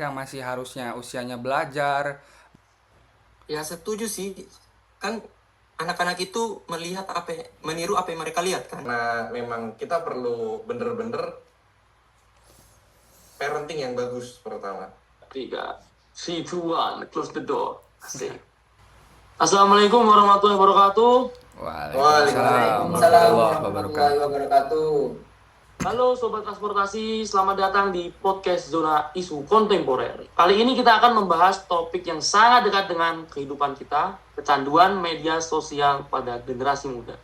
yang masih harusnya usianya belajar. Ya setuju sih. Kan anak-anak itu meniru apa yang mereka lihat kan. Nah, memang kita perlu bener-bener parenting yang bagus pertama. 3, 3, 2, 1, close the door. Asik. Assalamualaikum warahmatullahi wabarakatuh. Waalaikumsalam Waalaikumsalam warahmatullahi warahmatullahi wabarakatuh. wabarakatuh. Halo Sobat Transportasi, selamat datang di podcast Zona Isu Kontemporer. Kali ini kita akan membahas topik yang sangat dekat dengan kehidupan kita, kecanduan media sosial pada generasi muda.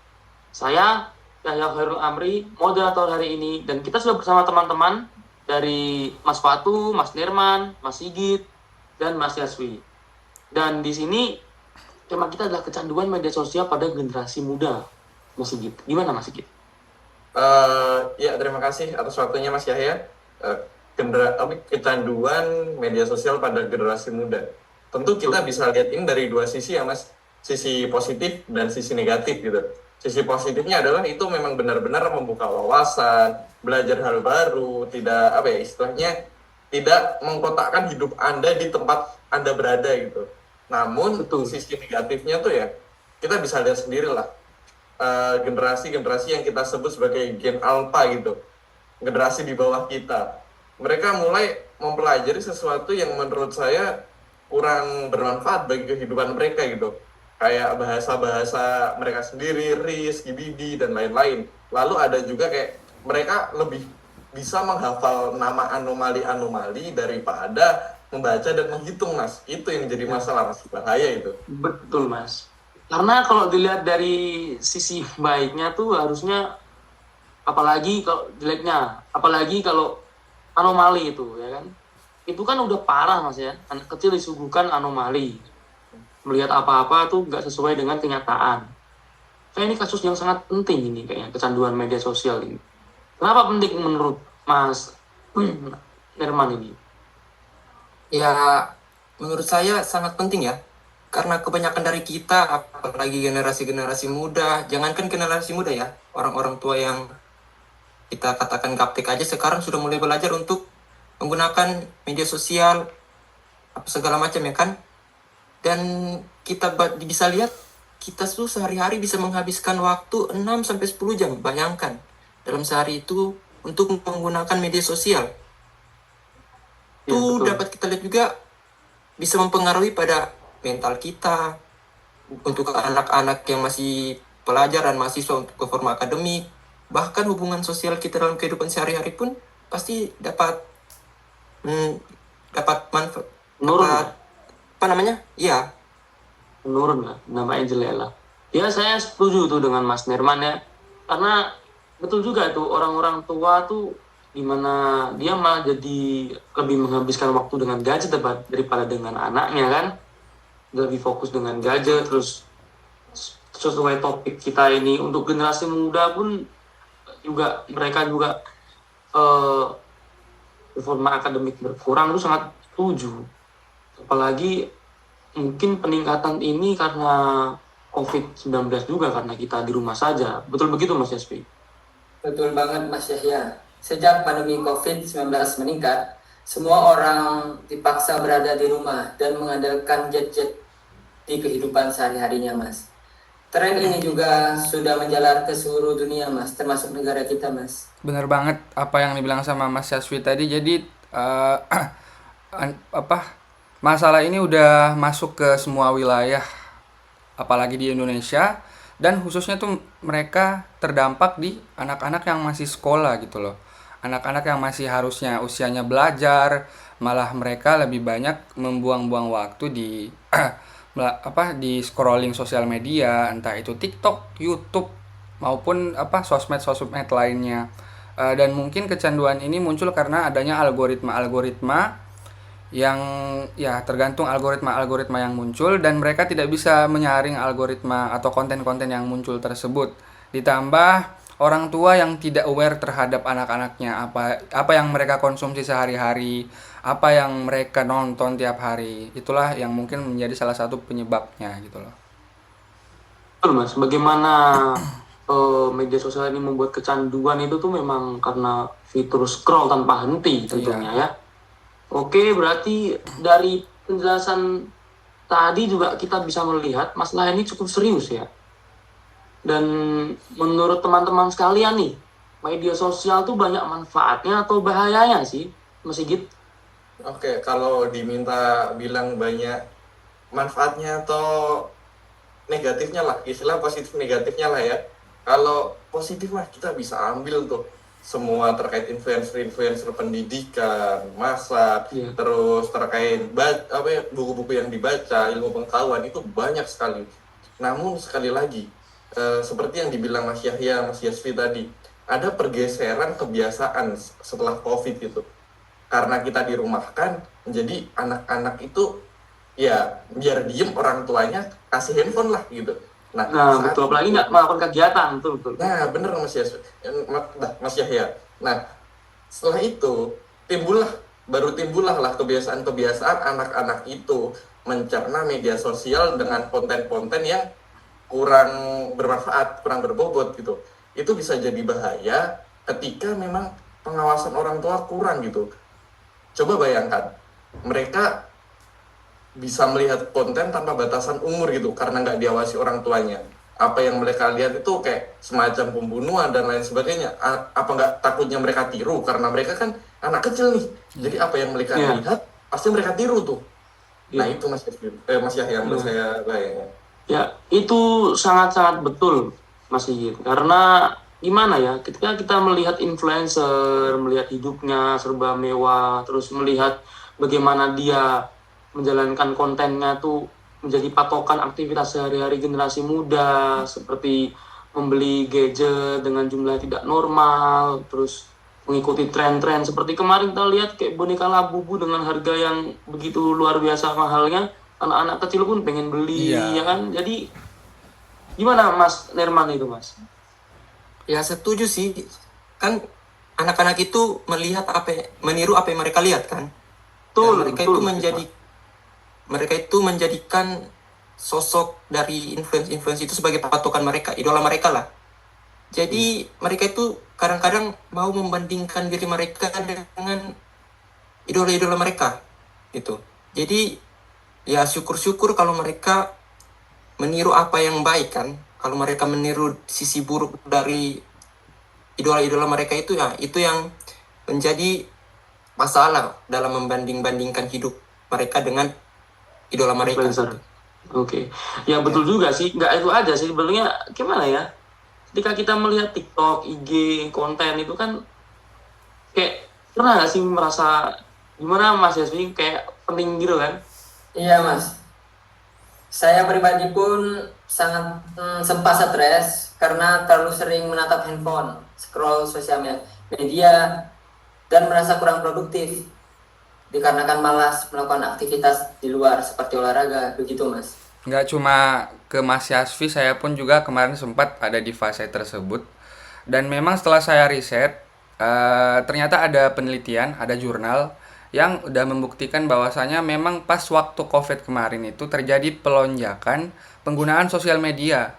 Saya, Yahya Khairul Amri, moderator hari ini, dan kita sudah bersama teman-teman dari Mas Fatu, Mas Nirman, Mas Sigit, dan Mas Yaswi. Dan di sini tema kita adalah kecanduan media sosial pada generasi muda. Mas Sigit, gimana Mas Sigit? Ya, terima kasih atas waktunya Mas Yahya. Kecanduan media sosial pada generasi muda. Tentu kita bisa lihat ini dari dua sisi ya Mas. Sisi positif dan sisi negatif gitu. Sisi positifnya adalah itu memang benar-benar membuka wawasan, belajar hal baru, istilahnya tidak mengkotakkan hidup Anda di tempat Anda berada gitu. Namun sisi negatifnya tuh ya, kita bisa lihat sendiri lah. Generasi-generasi yang kita sebut sebagai gen alpha gitu, generasi di bawah kita, mereka mulai mempelajari sesuatu yang menurut saya kurang bermanfaat bagi kehidupan mereka gitu, kayak bahasa-bahasa mereka sendiri, RIS, GBD, dan lain-lain. Lalu ada juga kayak mereka lebih bisa menghafal nama anomali-anomali daripada membaca dan menghitung, Mas. Itu yang jadi masalah, Mas. Bahaya itu. Betul, Mas. Karena kalau dilihat dari sisi baiknya tuh harusnya, apalagi kalau jeleknya, apalagi kalau anomali itu, ya kan? Itu kan udah parah, Mas ya. Anak kecil disuguhkan anomali. Melihat apa-apa tuh nggak sesuai dengan kenyataan. Kayak ini kasus yang sangat penting ini, kayaknya kecanduan media sosial ini. Kenapa penting menurut Mas Nirman ini? Ya menurut saya sangat penting ya. Karena kebanyakan dari kita, apalagi generasi-generasi muda, jangankan generasi muda ya, orang-orang tua yang kita katakan gaptek aja sekarang sudah mulai belajar untuk menggunakan media sosial, apa segala macam ya kan. Dan kita bisa lihat, kita tuh sehari-hari bisa menghabiskan waktu 6-10 jam, bayangkan, dalam sehari itu untuk menggunakan media sosial. Ya, Itu betul. dapat kita lihat juga bisa mempengaruhi pada mental kita, untuk anak-anak yang masih pelajar dan mahasiswa untuk performa akademik, bahkan hubungan sosial kita dalam kehidupan sehari-hari pun pasti dapat manfaat, Menurun dapat ya? apa namanya? Iya, Menurun lah, namanya jelek lah. Ya saya setuju tuh dengan Mas Nirman ya, karena betul juga tuh orang-orang tua tuh dimana dia malah jadi lebih menghabiskan waktu dengan gadget daripada dengan anaknya kan, lebih fokus dengan gadget. Terus sesuai topik kita ini untuk generasi muda pun juga mereka juga performa akademik berkurang itu sangat setuju. Apalagi mungkin peningkatan ini karena COVID-19 juga, karena kita di rumah saja. Betul begitu Mas Yaspi? Betul banget Mas Yahya. Sejak pandemi COVID-19 meningkat, semua orang dipaksa berada di rumah dan mengandalkan gadget di kehidupan sehari-harinya Mas. Tren ini juga sudah menjalar ke seluruh dunia Mas, termasuk negara kita Mas. Bener banget apa yang dibilang sama Mas Yaswi tadi. Jadi masalah ini udah masuk ke semua wilayah, apalagi di Indonesia, dan khususnya tuh mereka terdampak di anak-anak yang masih sekolah gitu loh. Anak-anak yang masih harusnya usianya belajar, malah mereka lebih banyak membuang-buang waktu di di scrolling sosial media, entah itu TikTok, YouTube, maupun sosmed-sosmed lainnya. Dan mungkin kecanduan ini muncul karena adanya algoritma-algoritma yang ya tergantung algoritma-algoritma yang muncul, dan mereka tidak bisa menyaring algoritma atau konten-konten yang muncul tersebut. Ditambah orang tua yang tidak aware terhadap anak-anaknya, apa yang mereka konsumsi sehari-hari, apa yang mereka nonton tiap hari. Itulah yang mungkin menjadi salah satu penyebabnya gitu loh. Betul Mas, bagaimana media sosial ini membuat kecanduan itu tuh memang karena fitur scroll tanpa henti tentunya ya. Oke, berarti dari penjelasan tadi juga kita bisa melihat masalah ini cukup serius ya. Dan menurut teman-teman sekalian nih, media sosial tuh banyak manfaatnya atau bahayanya sih, Mas Sigit? Oke, kalau diminta bilang banyak manfaatnya atau negatifnya lah, istilah positif negatifnya lah ya. Kalau positif mah kita bisa ambil tuh semua terkait influencer-influencer pendidikan, masak, Iya. terus terkait buku-buku yang dibaca, ilmu pengetahuan itu banyak sekali. Namun sekali lagi, seperti yang dibilang Mas Yahya, Mas Yasfi tadi, ada pergeseran kebiasaan setelah COVID itu. Karena kita dirumahkan, menjadi anak-anak itu ya biar diem orang tuanya kasih handphone lah gitu. Nah, Nah, saat betul. Apalagi itu, nggak melakukan kegiatan, betul. nah bener Mas Mas Yahya. Nah, setelah itu timbullah lah kebiasaan-kebiasaan anak-anak itu mencerna media sosial dengan konten-konten yang kurang bermanfaat, kurang berbobot gitu. Itu bisa jadi bahaya ketika memang pengawasan orang tua kurang gitu. Coba bayangkan, mereka bisa melihat konten tanpa batasan umur gitu karena nggak diawasi orang tuanya. Apa yang mereka lihat itu kayak semacam pembunuhan dan lain sebagainya. Apa nggak takutnya mereka tiru karena mereka kan anak kecil nih. Jadi apa yang mereka Iya. lihat pasti mereka tiru tuh. Nah Iya. itu Mas Yahya yang menurut saya bayangnya. Ya, itu sangat-sangat betul, Mas Sigit. Karena gimana ya, ketika kita melihat influencer, melihat hidupnya serba mewah, terus melihat bagaimana dia menjalankan kontennya tuh menjadi patokan aktivitas sehari-hari generasi muda, seperti membeli gadget dengan jumlah tidak normal, terus mengikuti tren-tren seperti kemarin kita lihat kayak boneka Labubu dengan harga yang begitu luar biasa mahalnya, anak-anak kecil pun pengen beli, Iya. ya kan? Jadi gimana Mas Nerman itu, Mas? Ya setuju sih. Kan anak-anak itu meniru apa yang mereka lihat kan. Dan Betul, betul, betul, Mas. mereka itu menjadikan sosok dari influence itu sebagai patokan mereka, idola mereka lah. Jadi mereka itu kadang-kadang mau membandingkan diri mereka dengan idola-idola mereka gitu. Jadi ya syukur-syukur kalau mereka meniru apa yang baik kan. Kalau mereka meniru sisi buruk dari idola-idola mereka itu, ya itu yang menjadi masalah dalam membanding-bandingkan hidup mereka dengan idola mereka Influencer. gitu. Oke. Ya betul juga sih. Nggak itu aja sih. Sebenarnya gimana ya? Ketika kita melihat TikTok, IG, konten itu kan kayak pernah nggak sih merasa gimana Mas Yasmin kayak penting gitu kan? Iya Mas, saya pribadi pun sangat sempat stres karena terlalu sering menatap handphone, scroll sosial media, dan merasa kurang produktif dikarenakan malas melakukan aktivitas di luar seperti olahraga, begitu Mas. Nggak cuma ke Mas Yasfi, saya pun juga kemarin sempat ada di fase tersebut. Dan memang setelah saya riset, ternyata ada penelitian, ada jurnal yang udah membuktikan bahwasanya memang pas waktu COVID kemarin itu terjadi pelonjakan penggunaan sosial media.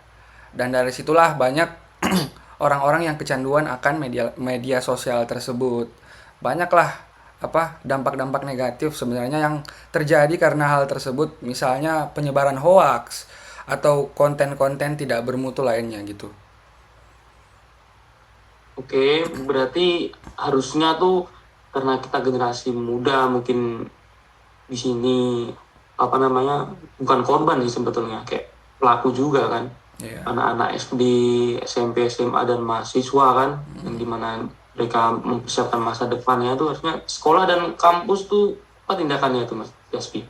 Dan dari situlah banyak orang-orang yang kecanduan akan media media sosial tersebut. Banyaklah dampak-dampak negatif sebenarnya yang terjadi karena hal tersebut, misalnya penyebaran hoaks atau konten-konten tidak bermutu lainnya gitu. Oke, berarti harusnya tuh karena kita generasi muda mungkin di sini apa namanya bukan korban sih sebetulnya kayak pelaku juga kan, Iya. anak-anak SD, SMP, SMA dan mahasiswa kan yang dimana mereka mempersiapkan masa depannya itu harusnya sekolah dan kampus tuh apa tindakannya itu Mas Yaspi?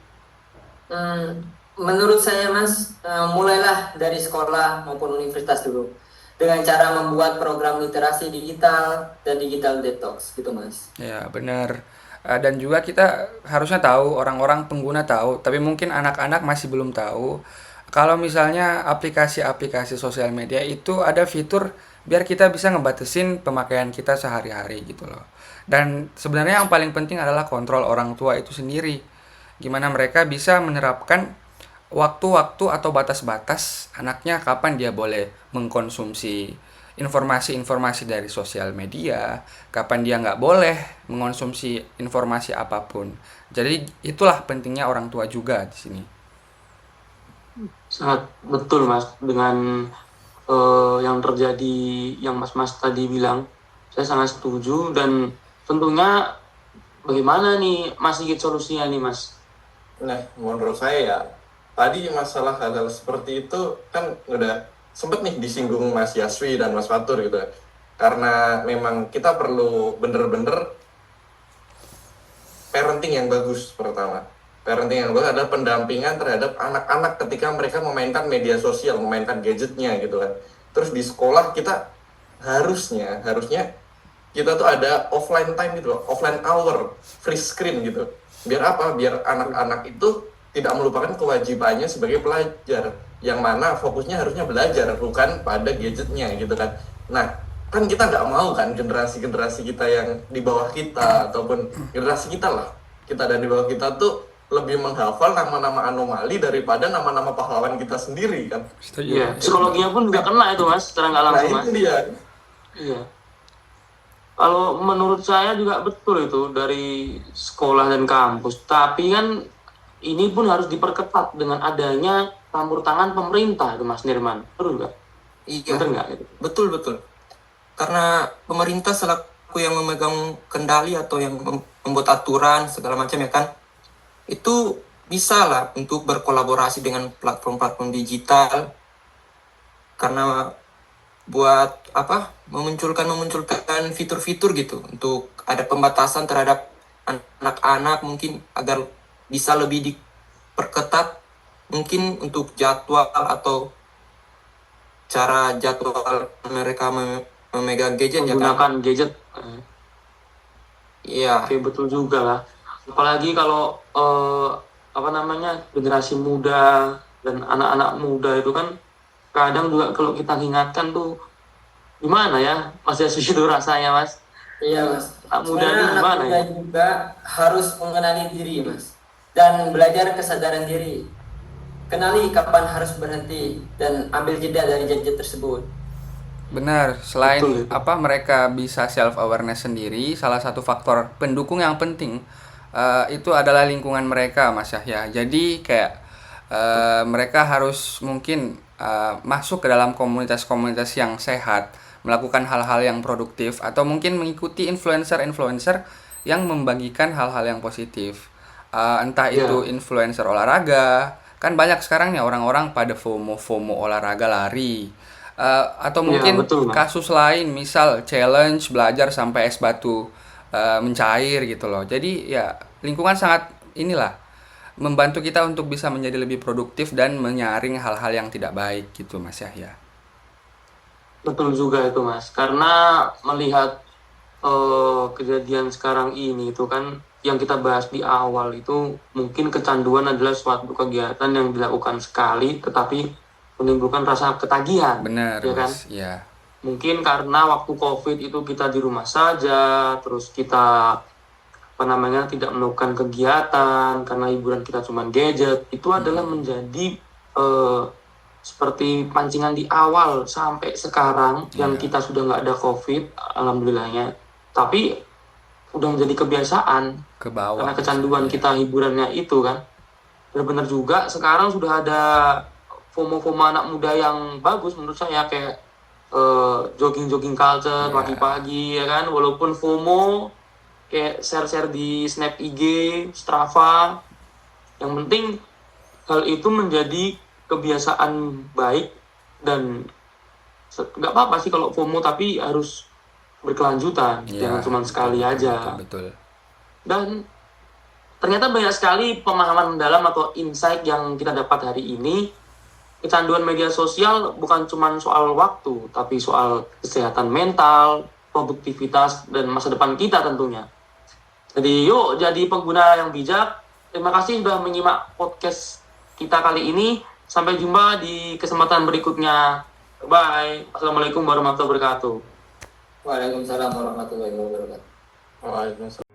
Menurut saya Mas, mulailah dari sekolah maupun universitas dulu dengan cara membuat program literasi digital dan digital detox gitu Mas. Ya, benar. Dan juga kita harusnya tahu, orang-orang pengguna tahu, tapi mungkin anak-anak masih belum tahu. Kalau misalnya aplikasi-aplikasi sosial media itu ada fitur biar kita bisa ngebatasin pemakaian kita sehari-hari gitu loh. Dan sebenarnya yang paling penting adalah kontrol orang tua itu sendiri. Gimana mereka bisa menerapkan waktu-waktu atau batas-batas anaknya kapan dia boleh mengkonsumsi informasi-informasi dari sosial media, kapan dia nggak boleh mengonsumsi informasi apapun. Jadi itulah pentingnya orang tua juga di sini. Sangat betul Mas dengan yang terjadi yang Mas tadi bilang. Saya sangat setuju dan tentunya bagaimana nih Mas Sigit solusinya nih Mas? Nah, menurut saya ya, tadi masalah hal-hal seperti itu kan udah sempet nih disinggung Mas Yaswi dan Mas Fatur gitu. Karena memang kita perlu bener-bener parenting yang bagus pertama. Parenting yang bagus adalah pendampingan terhadap anak-anak ketika mereka memainkan media sosial, memainkan gadgetnya gitu kan. Terus di sekolah kita harusnya kita tuh ada offline time gitu loh, offline hour, free screen gitu. Biar apa? Biar anak-anak itu tidak melupakan kewajibannya sebagai pelajar, yang mana fokusnya harusnya belajar, bukan pada gadgetnya gitu kan. Nah, kan kita nggak mau kan generasi-generasi kita yang di bawah kita, ataupun generasi kita lah, kita dan di bawah kita tuh lebih menghafal nama-nama anomali daripada nama-nama pahlawan kita sendiri kan. Setuju. Iya, psikologinya pun juga kena itu Mas, secara nggak Nah langsung Mas. itu dia. Iya. Kalau menurut saya juga betul itu dari sekolah dan kampus. Tapi kan ini pun harus diperketat dengan adanya campur tangan pemerintah itu Mas Nirman. Betul nggak? Iya, Betul nggak? Gitu? betul. Karena pemerintah selaku yang memegang kendali atau yang membuat aturan segala macam ya kan, itu bisa lah untuk berkolaborasi dengan platform-platform digital, karena buat apa, memunculkan fitur-fitur gitu untuk ada pembatasan terhadap anak-anak, mungkin agar bisa lebih diperketat mungkin untuk jadwal atau cara jadwal mereka memegang gadget ya kan. Menggunakan gadget. Iya. Oke, betul juga lah. Apalagi kalau generasi muda dan anak-anak muda itu kan kadang juga kalau kita ingatkan tuh gimana ya Mas Yesus itu rasanya Mas. Iya Mas. Anak muda Sebenarnya ini anak gimana muda ya? juga harus mengenali diri Mas, dan belajar kesadaran diri. Kenali kapan harus berhenti dan ambil jeda dari gadget tersebut. Benar, selain Betul, itu. mereka bisa self awareness sendiri, salah satu faktor pendukung yang penting itu adalah lingkungan mereka, Mas Yahya. Jadi kayak mereka harus mungkin masuk ke dalam komunitas-komunitas yang sehat, melakukan hal-hal yang produktif, atau mungkin mengikuti influencer-influencer yang membagikan hal-hal yang positif. Entah itu influencer olahraga, kan banyak sekarang nih orang-orang pada FOMO olahraga lari. Atau Iya, mungkin betul, Mas. kasus lain, misal challenge belajar sampai es batu mencair gitu loh. Jadi ya lingkungan sangat inilah membantu kita untuk bisa menjadi lebih produktif dan menyaring hal-hal yang tidak baik gitu Mas Yahya. Betul juga itu Mas. Karena melihat kejadian sekarang ini itu kan yang kita bahas di awal itu mungkin kecanduan adalah suatu kegiatan yang dilakukan sekali tetapi menimbulkan rasa ketagihan. Benar, ya kan? Mas. Ya. Mungkin karena waktu COVID itu kita di rumah saja, terus kita tidak melakukan kegiatan karena hiburan kita cuma gadget. Itu adalah menjadi seperti pancingan di awal sampai sekarang yang kita sudah nggak ada COVID, alhamdulillahnya. Tapi udah menjadi kebiasaan Ke bawah. karena kecanduan kita hiburannya itu kan. Benar-benar juga sekarang sudah ada FOMO anak muda yang bagus menurut saya, kayak jogging culture pagi-pagi ya kan, walaupun FOMO kayak share di Snap IG, Strava. Yang penting hal itu menjadi kebiasaan baik dan nggak apa-apa sih kalau FOMO, tapi harus berkelanjutan, jangan cuma sekali aja. Betul. Dan ternyata banyak sekali pemahaman mendalam atau insight yang kita dapat hari ini. Kecanduan media sosial bukan cuma soal waktu, tapi soal kesehatan mental, produktivitas, dan masa depan kita tentunya. Jadi yuk jadi pengguna yang bijak. Terima kasih sudah menyimak podcast kita kali ini. Sampai jumpa di kesempatan berikutnya. Bye. Assalamualaikum warahmatullahi wabarakatuh. Waalaikumsalam warahmatullahi wabarakatuh. Waalaikumsalam.